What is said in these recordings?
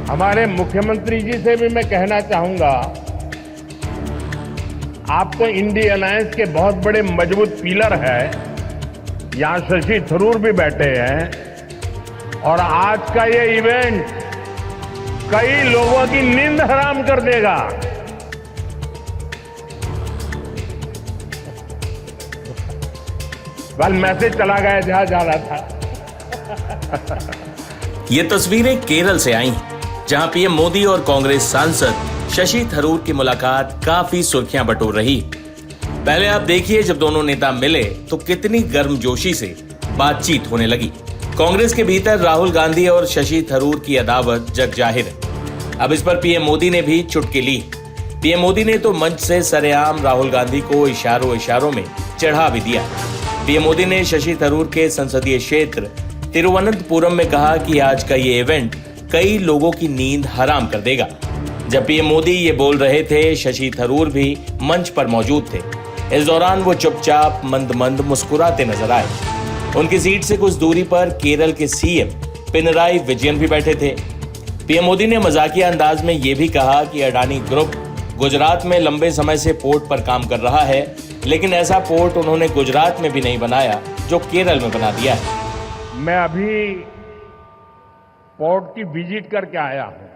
हमारे मुख्यमंत्री जी से भी मैं कहना चाहूंगा, आप तो इंडी अलायंस के बहुत बड़े मजबूत पिलर हैं। यहां शशि थरूर भी बैठे हैं और आज का ये इवेंट कई लोगों की नींद हराम कर देगा। कल मैसेज चला गया जहां जा रहा था। ये तस्वीरें केरल से आई, जहां पीएम मोदी और कांग्रेस सांसद शशि थरूर की मुलाकात काफी सुर्खियां बटोर रही। पहले आप देखिए, जब दोनों नेता मिले तो कितनी गर्मजोशी से बातचीत होने लगी। कांग्रेस के भीतर राहुल गांधी और शशि थरूर की अदावत जग जाहिर है। अब इस पर पीएम मोदी ने भी चुटकी ली। पीएम मोदी ने तो मंच से सरेआम राहुल गांधी को इशारों में चढ़ा भी दिया। पीएम मोदी ने शशि थरूर के संसदीय क्षेत्र तिरुवनंतपुरम में कहा कि आज का ये इवेंट कई लोगों की नींद हराम कर देगा। जब पीएम मोदी ये बोल रहे थे, शशि थरूर भी मंच पर मौजूद थे। इस दौरान वो चुपचाप मंद मंद मुस्कुराते नजर आए। उनकी सीट से कुछ दूरी पर केरल के सीएम पिनराई विजयन भी बैठे थे। पीएम मोदी ने मजाकिया अंदाज में ये भी कहा कि अडानी ग्रुप गुजरात में लंबे समय से पोर्ट पर काम कर रहा है, लेकिन ऐसा पोर्ट उन्होंने गुजरात में भी नहीं बनाया जो केरल में बना दिया है। मैं अभी पोर्ट की विजिट करके आया हूं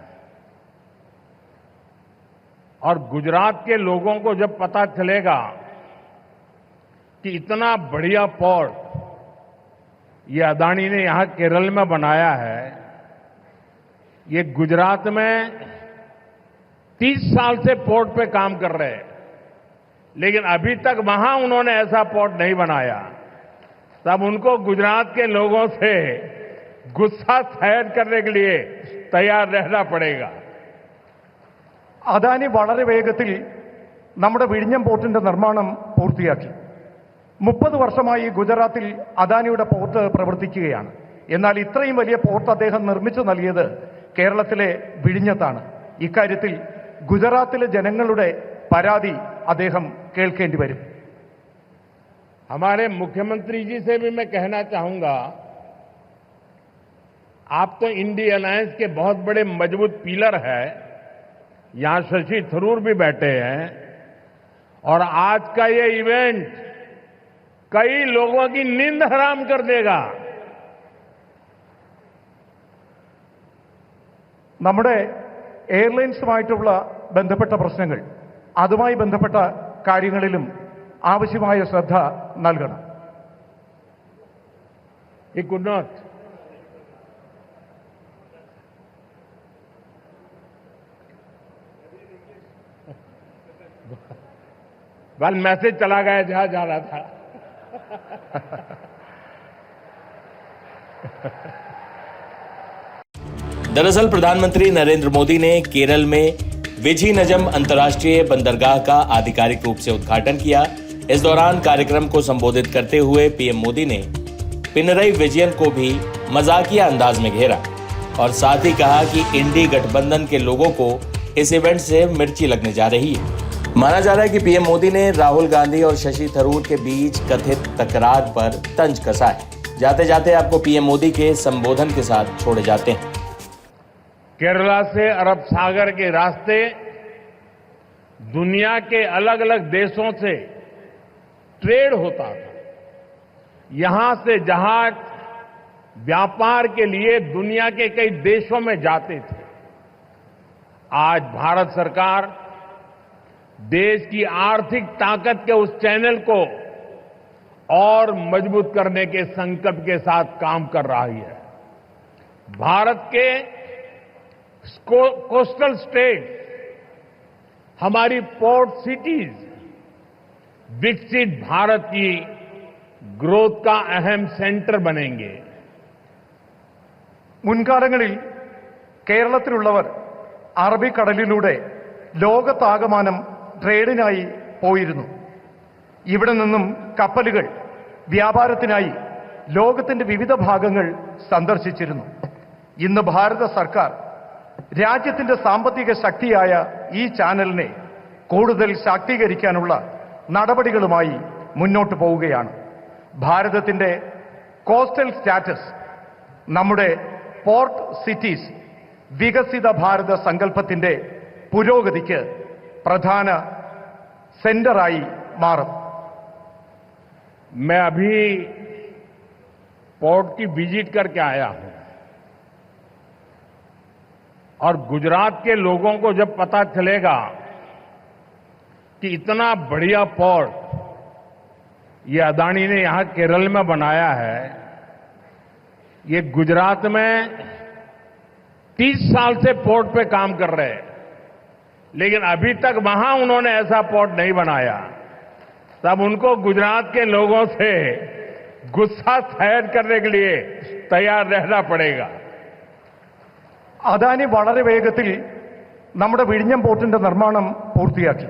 और गुजरात के लोगों को जब पता चलेगा कि इतना बढ़िया पोर्ट ये अदानी ने यहां केरल में बनाया है, ये गुजरात में 30 साल से पोर्ट पे काम कर रहे हैं, लेकिन अभी तक वहां उन्होंने ऐसा पोर्ट नहीं बनाया, तब उनको गुजरात के लोगों से गुस्सा शायद करने के लिए तैयार रहना पड़ेगा। അദാനി വളരെ വേഗത്തിൽ നമ്മുടെ വിഴിഞ്ഞം പോർട്ടിന്റെ നിർമ്മാണം പൂർത്തിയാക്കി. 30 വർഷമായി ഗുജറാത്തിൽ അദാനിയുടെ പോർട്ട് പ്രവർത്തിക്കുകയാണ്. എന്നാൽ ഇത്രയും വലിയ പോർട്ട് അദ്ദേഹം നിർമ്മിച്ചു നൽകിയത് കേരളത്തിലെ വിഴിഞ്ഞത്താണ്. ഇക്കാര്യത്തിൽ ഗുജറാത്തിലെ ജനങ്ങളുടെ പരാതി അദ്ദേഹം കേൾക്കേണ്ടി വരും. हमारे मुख्यमंत्री जी से भी मैं कहना चाहूंगा, आप तो इंडी अलायंस के बहुत बड़े मजबूत पिलर हैं। यहां शशि थरूर भी बैठे हैं और आज का ये इवेंट कई लोगों की नींद हराम कर देगा। നമ്മുടെ എയർലൈൻസുമായിട്ടുള്ള ബന്ധപ്പെട്ട പ്രശ്നങ്ങൾ, അതുമായി ബന്ധപ്പെട്ട കാര്യങ്ങളിലും ആവശ്യമായ ശ്രദ്ധ നൽകണം. He could not. कल मैसेज चला गया जहां जा रहा था। दरअसल प्रधानमंत्री नरेंद्र मोदी ने केरल में विझीनजम अंतर्राष्ट्रीय बंदरगाह का आधिकारिक रूप से उद्घाटन किया। इस दौरान कार्यक्रम को संबोधित करते हुए पीएम मोदी ने पिनराई विजयन को भी मजाकिया अंदाज में घेरा और साथ ही कहा कि इंडी गठबंधन के लोगों को इस इवेंट से मिर्ची लगने जा रही है। माना जा रहा है कि पीएम मोदी ने राहुल गांधी और शशि थरूर के बीच कथित तकरार पर तंज कसा है। जाते जाते आपको पीएम मोदी के संबोधन के साथ छोड़े जाते हैं। केरला से अरब सागर के रास्ते दुनिया के अलग अलग देशों से ट्रेड होता था। यहां से जहाज व्यापार के लिए दुनिया के कई देशों में जाते थे। आज भारत सरकार देश की आर्थिक ताकत के उस चैनल को और मजबूत करने के संकल्प के साथ काम कर रही है। भारत के कोस्टल स्टेट, हमारी पोर्ट सिटीज विकसित भारत की ग्रोथ का अहम सेंटर बनेंगे। മുൻകാലങ്ങളിൽ കേരളത്തിലുള്ളവർ അറബിക്കടലിലൂടെ ലോകത്താകമാനം ട്രേഡിനായി പോയിരുന്നു. ഇവിടെ നിന്നും കപ്പലുകൾ വ്യാപാരത്തിനായി ലോകത്തിന്റെ വിവിധ ഭാഗങ്ങൾ സന്ദർശിച്ചിരുന്നു. ഇന്ന് ഭാരത സർക്കാർ രാജ്യത്തിന്റെ സാമ്പത്തിക ശക്തിയായ ഈ ചാനലിനെ കൂടുതൽ ശാക്തീകരിക്കാനുള്ള നടപടികളുമായി മുന്നോട്ട് പോവുകയാണ്. ഭാരതത്തിന്റെ കോസ്റ്റൽ സ്റ്റാറ്റസ്, നമ്മുടെ പോർട്ട് സിറ്റീസ് വികസിത ഭാരത സങ്കല്പത്തിന്റെ പുരോഗതിക്ക് പ്രധാന സെന്ററായി മാറും. मैं अभी पोर्ट की विजिट करके आया हूं और गुजरात के लोगों को जब पता चलेगा कि इतना बढ़िया पोर्ट ये अदानी ने यहां केरल में बनाया है, ये गुजरात में 30 साल से पोर्ट पे काम कर रहे हैं, लेकिन अभी तक वहां उन्होंने ऐसा पोर्ट नहीं बनाया. तब उनको गुजरात के लोगों से गुस्सा सहन करने के लिए तैयार रहना पड़ेगा. അദാനി വളരെ വേഗത്തിൽ നമ്മുടെ വിഴിഞ്ഞം പോർട്ടിന്റെ നിർമ്മാണം പൂർത്തിയാക്കി.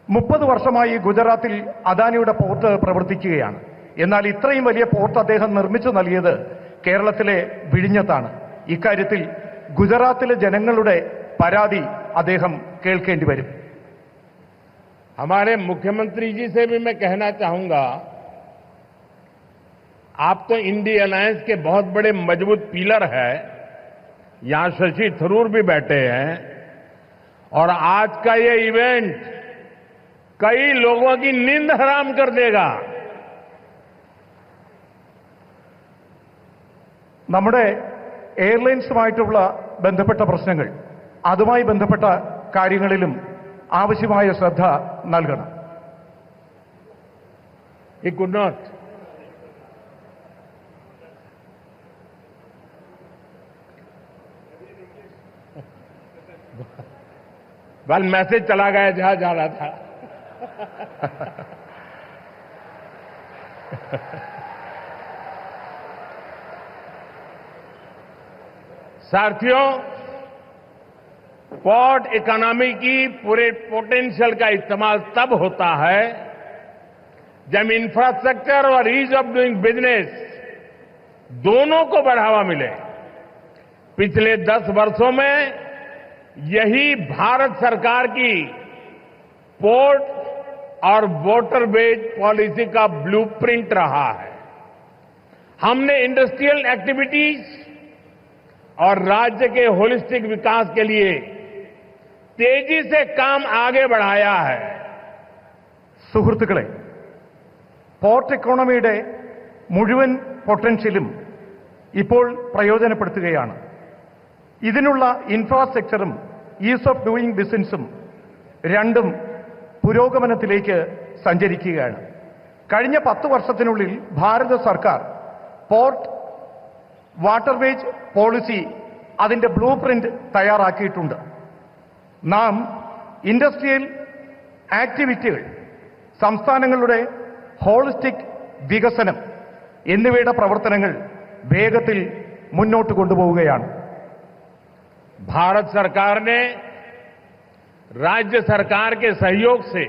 30 വർഷമായി ഗുജറാത്തിൽ അദാനിയുടെ പോർട്ട് പ്രവർത്തിക്കുകയാണ്. എന്നാൽ ഇത്രയും വലിയ പോർട്ട് അദ്ദേഹം നിർമ്മിച്ചു നൽകിയത് കേരളത്തിലെ വിഴിഞ്ഞത്താണ്. ഇക്കാര്യത്തിൽ ഗുജറാത്തിലെ ജനങ്ങളുടെ പരാതി അദ്ദേഹം കേൾക്കേണ്ടി വരും. हमारे मुख्यमंत्री जी से भी मैं कहना चाहूंगा, आप तो इंडी अलायंस के बहुत बड़े मजबूत पिलर हैं. यहां शशि थरूर भी बैठे हैं और आज का ये इवेंट कई लोगों की नींद हराम कर देगा. നമ്മുടെ എയർലൈൻസുമായിട്ടുള്ള ബന്ധപ്പെട്ട പ്രശ്നങ്ങൾ, അതുമായി ബന്ധപ്പെട്ട കാര്യങ്ങളിലും ആവശ്യമായ ശ്രദ്ധ നൽകണം. He could not. बल मैसेज चला गया जहां जा रहा था. साथियों, पोर्ट इकोनॉमी की पूरे पोटेंशियल का इस्तेमाल तब होता है जब इंफ्रास्ट्रक्चर और ईज ऑफ डूइंग बिजनेस दोनों को बढ़ावा मिले. पिछले 10 वर्षों में यही भारत सरकार की पोर्ट और वाटरवेज पॉलिसी का ब्लूप्रिंट रहा है. हमने इंडस्ट्रियल एक्टिविटीज और राज्य के होलिस्टिक विकास के लिए तेजी से काम आगे बढ़ाया है. സുഹൃത്തുക്കളെ, പോർട്ട് എക്കോണമിയുടെ മുഴുവൻ പൊട്ടൻഷ്യലും ഇപ്പോൾ പ്രയോജനപ്പെടുത്തുകയാണ്. ഇതിനുള്ള ഇൻഫ്രാസ്ട്രക്ചറും ഈസ് ഓഫ് ഡൂയിങ് ബിസിനസ്സും രണ്ടും പുരോഗമനത്തിലേക്ക് സഞ്ചരിക്കുകയാണ്. കഴിഞ്ഞ 10 വർഷത്തിനുള്ളിൽ ഭാരത സർക്കാർ പോർട്ട് വാട്ടർവേജ് പോളിസി അതിന്റെ ബ്ലൂ പ്രിന്റ് തയ്യാറാക്കിയിട്ടുണ്ട്. നാം ഇൻഡസ്ട്രിയൽ ആക്ടിവിറ്റികൾ, സംസ്ഥാനങ്ങളുടെ ഹോളിസ്റ്റിക് വികസനം എന്നിവയുടെ പ്രവർത്തനങ്ങൾ വേഗത്തിൽ മുന്നോട്ട് കൊണ്ടുപോവുകയാണ്. भारत सरकार ने राज्य सरकार के सहयोग से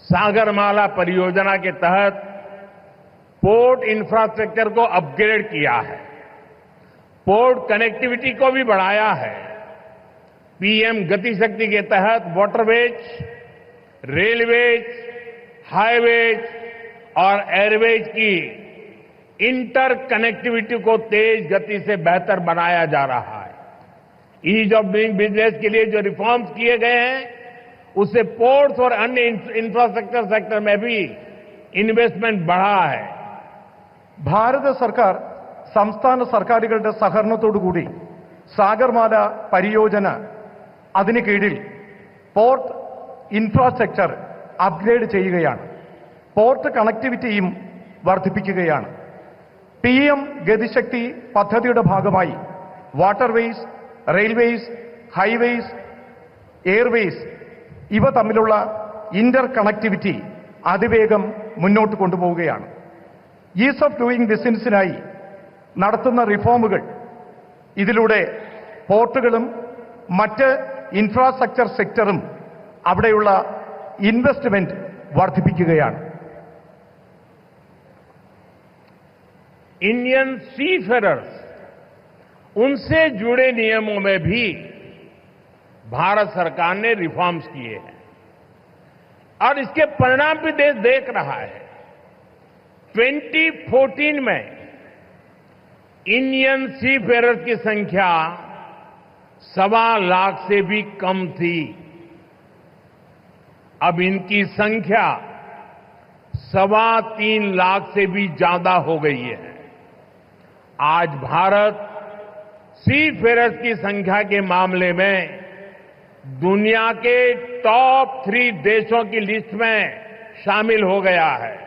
सागरमाला परियोजना के तहत पोर्ट इंफ्रास्ट्रक्चर को अपग्रेड किया है, पोर्ट कनेक्टिविटी को भी बढ़ाया है. पीएम गति शक्ति के तहत वाटरवेज, रेलवेज, हाईवेज और एयरवेज की इंटर कनेक्टिविटी को तेज गति से बेहतर बनाया जा रहा है. ईज ऑफ डूइंग बिजनेस के लिए जो रिफॉर्म्स किए गए हैं, उससे पोर्ट्स और अन्य इंफ्रास्ट्रक्चर सेक्टर में भी इन्वेस्टमेंट बढ़ा है. ഭാരത സർക്കാർ സംസ്ഥാന സർക്കാരുകളുടെ സഹകരണത്തോടുകൂടി സാഗർമാല പരിയോജന അതിന് കീഴിൽ പോർട്ട് ഇൻഫ്രാസ്ട്രക്ചർ അപ്ഗ്രേഡ് ചെയ്യുകയാണ്. പോർട്ട് കണക്ടിവിറ്റിയും വർദ്ധിപ്പിക്കുകയാണ്. PM ഗതിശക്തി പദ്ധതിയുടെ ഭാഗമായി വാട്ടർവേസ്, റെയിൽവേസ്, ഹൈവേസ്, എയർവേസ് ഇവ തമ്മിലുള്ള ഇന്റർ കണക്ടിവിറ്റി അതിവേഗം മുന്നോട്ട് കൊണ്ടുപോവുകയാണ്. ഈസ് ഓഫ് ഡൂയിങ് ബിസിനസിനായി നടത്തുന്ന റിഫോമുകൾ ഇതിലൂടെ പോർട്ടുകളും മറ്റ് ഇൻഫ്രാസ്ട്രക്ചർ സെക്ടറും അവിടെയുള്ള ഇൻവെസ്റ്റ്മെന്റ് വർദ്ധിപ്പിക്കുകയാണ്. इंडियन सीफेरर्स, उनसे जुड़े नियमों में भी भारत सरकार ने रिफॉर्म्स किए हैं और इसके परिणाम भी देश देख रहा है. 2014 में इंडियन सीफेरर्स की संख्या 1.25 से भी कम थी। अब इनकी संख्या 3.25 लाख से भी ज्यादा हो गई है। आज भारत सीफेयरर्स की संख्या के मामले में दुनिया के टॉप 3 देशों की लिस्ट में शामिल हो गया है।